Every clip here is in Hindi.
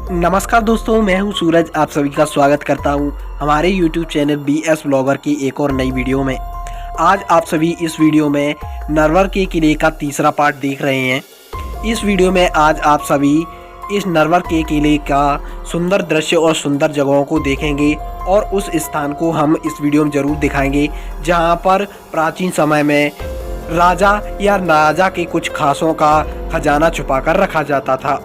नमस्कार दोस्तों, मैं हूं सूरज। आप सभी का स्वागत करता हूं हमारे YouTube चैनल BS ब्लॉगर की एक और नई वीडियो में। आज आप सभी इस वीडियो में नरवर के किले का तीसरा पार्ट देख रहे हैं। इस वीडियो में आज आप सभी इस नरवर के किले का सुंदर दृश्य और सुंदर जगहों को देखेंगे और उस स्थान को हम इस वीडियो में ज़रूर दिखाएंगे जहां पर प्राचीन समय में राजा या राजा के कुछ खासों का खजाना छुपा कर रखा जाता था।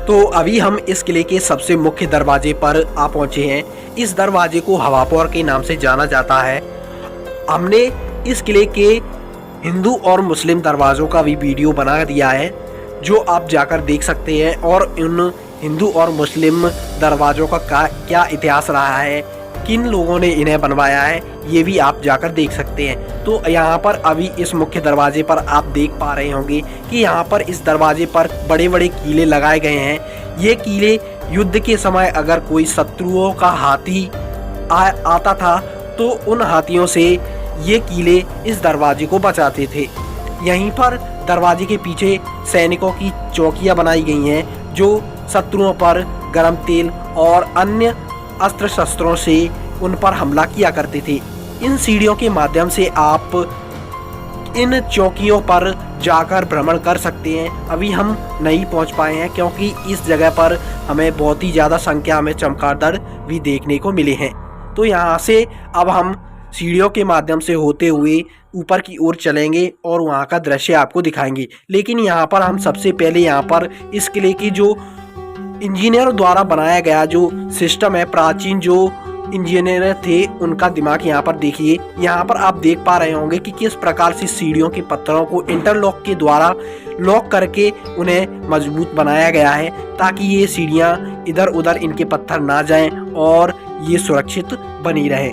तो अभी हम इस किले के सबसे मुख्य दरवाजे पर आ पहुंचे हैं। इस दरवाजे को हवापोर के नाम से जाना जाता है। हमने इस किले के हिंदू और मुस्लिम दरवाज़ों का भी वीडियो बना दिया है, जो आप जाकर देख सकते हैं। और उन हिंदू और मुस्लिम दरवाज़ों का क्या इतिहास रहा है, किन लोगों ने इन्हें बनवाया है, ये भी आप जाकर देख सकते हैं। तो यहाँ पर अभी इस मुख्य दरवाजे पर आप देख पा रहे होंगे कि यहाँ पर इस दरवाजे पर बड़े बड़े कीले लगाए गए हैं। ये कीले युद्ध के समय अगर कोई शत्रुओं का हाथी आता था तो उन हाथियों से ये कीले इस दरवाजे को बचाते थे। यहीं पर दरवाजे के पीछे सैनिकों की चौकियाँ बनाई गई हैं, जो शत्रुओं पर गर्म तेल और अन्य अस्त्र शस्त्रों से उन पर हमला किया करते थे। इन सीढ़ियों के माध्यम से आप इन चौकियों पर जाकर भ्रमण कर सकते हैं। अभी हम नहीं पहुंच पाए हैं क्योंकि इस जगह पर हमें बहुत ही ज़्यादा संख्या में चमगादड़ भी देखने को मिले हैं। तो यहाँ से अब हम सीढ़ियों के माध्यम से होते हुए ऊपर की ओर चलेंगे और वहाँ का दृश्य आपको दिखाएंगे। लेकिन यहाँ पर हम सबसे पहले यहाँ पर इस किले की जो इंजीनियरों द्वारा बनाया गया जो सिस्टम है, प्राचीन जो इंजीनियर थे उनका दिमाग यहाँ पर देखिए। यहाँ पर आप देख पा रहे होंगे कि किस प्रकार से सीढ़ियों के पत्थरों को इंटरलॉक के द्वारा लॉक करके उन्हें मजबूत बनाया गया है, ताकि ये सीढ़ियाँ इधर उधर इनके पत्थर ना जाएं और ये सुरक्षित बनी रहे।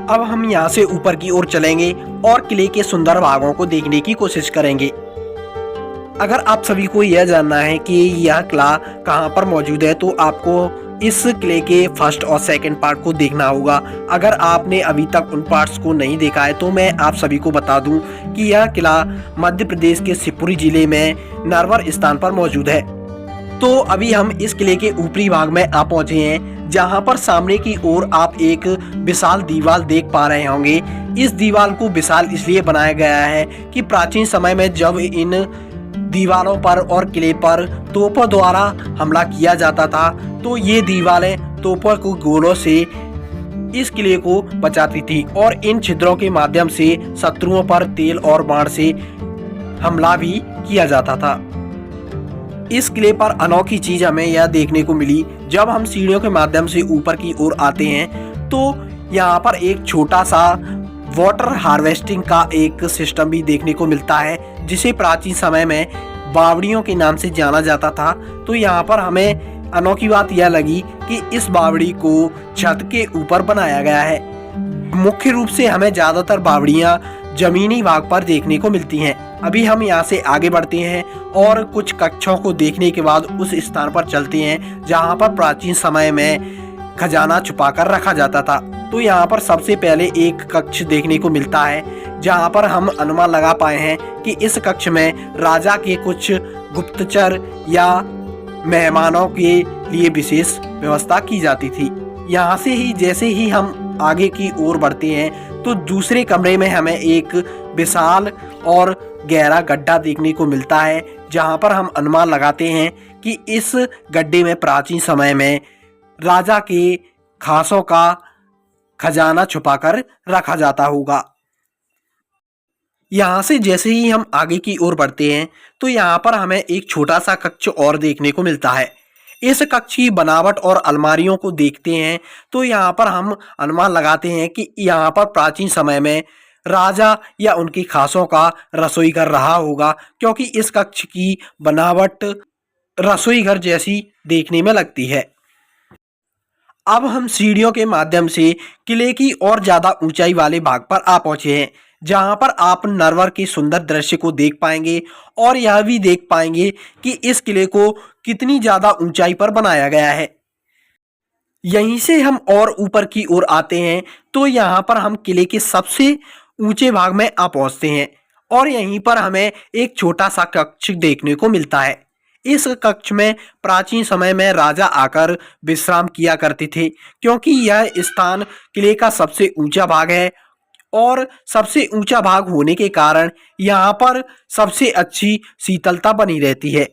अब हम यहाँ से ऊपर की ओर चलेंगे और किले के सुंदर भागों को देखने की कोशिश करेंगे। अगर आप सभी को यह जानना है कि यह किला कहाँ पर मौजूद है, तो आपको इस किले के फर्स्ट और सेकंड पार्ट को देखना होगा। अगर आपने अभी तक उन पार्ट्स को नहीं देखा है तो मैं आप सभी को बता दूं कि यह किला मध्य प्रदेश के शिवपुरी जिले में नरवर स्थान पर मौजूद है। तो अभी हम इस किले के ऊपरी भाग में आ पहुंचे हैं, जहां पर सामने की ओर आप एक विशाल दीवार देख पा रहे होंगे। इस दीवार को विशाल इसलिए बनाया गया है कि प्राचीन समय में जब इन दीवारों पर और किले पर तोपों द्वारा हमला किया जाता था, तो ये दीवारें तोपों को गोलों से इस किले को बचाती थी और इन छिद्रों के माध्यम से शत्रुओं पर तेल और बाण से हमला भी किया जाता था। इस किले पर अनोखी चीज हमें यह देखने को मिली, जब हम सीढ़ियों के माध्यम से ऊपर की ओर आते हैं तो यहाँ पर एक छोटा सा वाटर हार्वेस्टिंग का एक सिस्टम भी देखने को मिलता है, जिसे प्राचीन समय में बावड़ियों के नाम से जाना जाता था। तो यहाँ पर हमें अनोखी बात यह लगी कि इस बावड़ी को छत के ऊपर बनाया गया है। मुख्य रूप से हमें ज़्यादातर बावड़ियाँ जमीनी भाग पर देखने को मिलती हैं। अभी हम यहाँ से आगे बढ़ते हैं और कुछ कक्षों को देखने के बाद उस स्थान पर चलते हैं जहाँ पर प्राचीन समय में खजाना छुपाकर रखा जाता था। तो यहाँ पर सबसे पहले एक कक्ष देखने को मिलता है, जहाँ पर हम अनुमान लगा पाए हैं कि इस कक्ष में राजा के कुछ गुप्तचर या मेहमानों के लिए विशेष व्यवस्था की जाती थी। यहाँ से ही जैसे ही हम आगे की ओर बढ़ते हैं तो दूसरे कमरे में हमें एक विशाल और गहरा गड्ढा देखने को मिलता है, जहाँ पर हम अनुमान लगाते हैं कि इस गड्ढे में प्राचीन समय में राजा के खासों का खजाना छुपाकर रखा जाता होगा। यहाँ से जैसे ही हम आगे की ओर बढ़ते हैं तो यहाँ पर हमें एक छोटा सा कक्ष और देखने को मिलता है। इस कक्ष की बनावट और अलमारियों को देखते हैं तो यहाँ पर हम अनुमान लगाते हैं कि यहाँ पर प्राचीन समय में राजा या उनकी खासों का रसोई घर रहा होगा, क्योंकि इस कक्ष की बनावट रसोई घर जैसी देखने में लगती है। अब हम सीढ़ियों के माध्यम से किले की और ज़्यादा ऊंचाई वाले भाग पर आ पहुंचे हैं, जहां पर आप नरवर के सुंदर दृश्य को देख पाएंगे और यह भी देख पाएंगे कि इस किले को कितनी ज़्यादा ऊंचाई पर बनाया गया है। यहीं से हम और ऊपर की ओर आते हैं तो यहाँ पर हम किले के सबसे ऊंचे भाग में आ पहुँचते हैं और यहीं पर हमें एक छोटा सा कक्ष देखने को मिलता है। इस कक्ष में प्राचीन समय में राजा आकर विश्राम किया करते थे, क्योंकि यह स्थान किले का सबसे ऊंचा भाग है और सबसे ऊंचा भाग होने के कारण यहाँ पर सबसे अच्छी शीतलता बनी रहती है।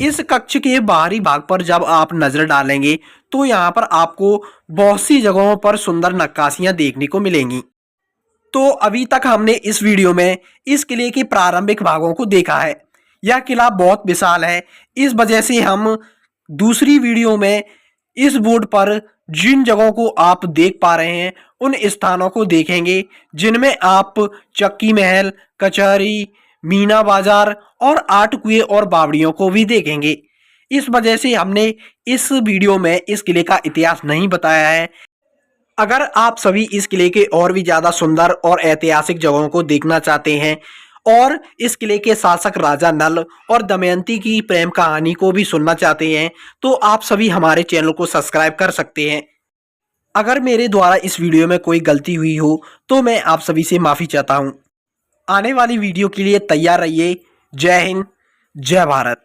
इस कक्ष के बाहरी भाग पर जब आप नजर डालेंगे तो यहाँ पर आपको बहुत सी जगहों पर सुंदर नक्काशियां देखने को मिलेंगी। तो अभी तक हमने इस वीडियो में इस किले के प्रारंभिक भागों को देखा है। यह किला बहुत विशाल है, इस वजह से हम दूसरी वीडियो में इस बोर्ड पर जिन जगहों को आप देख पा रहे हैं उन स्थानों को देखेंगे, जिनमें आप चक्की महल, कचहरी, मीना बाजार और आठ कुएं और बावड़ियों को भी देखेंगे। इस वजह से हमने इस वीडियो में इस किले का इतिहास नहीं बताया है। अगर आप सभी इस किले के और भी ज़्यादा सुंदर और ऐतिहासिक जगहों को देखना चाहते हैं और इस किले के शासक राजा नल और दमयंती की प्रेम कहानी को भी सुनना चाहते हैं तो आप सभी हमारे चैनल को सब्सक्राइब कर सकते हैं। अगर मेरे द्वारा इस वीडियो में कोई गलती हुई हो तो मैं आप सभी से माफ़ी चाहता हूँ। आने वाली वीडियो के लिए तैयार रहिए। जय हिंद, जय भारत।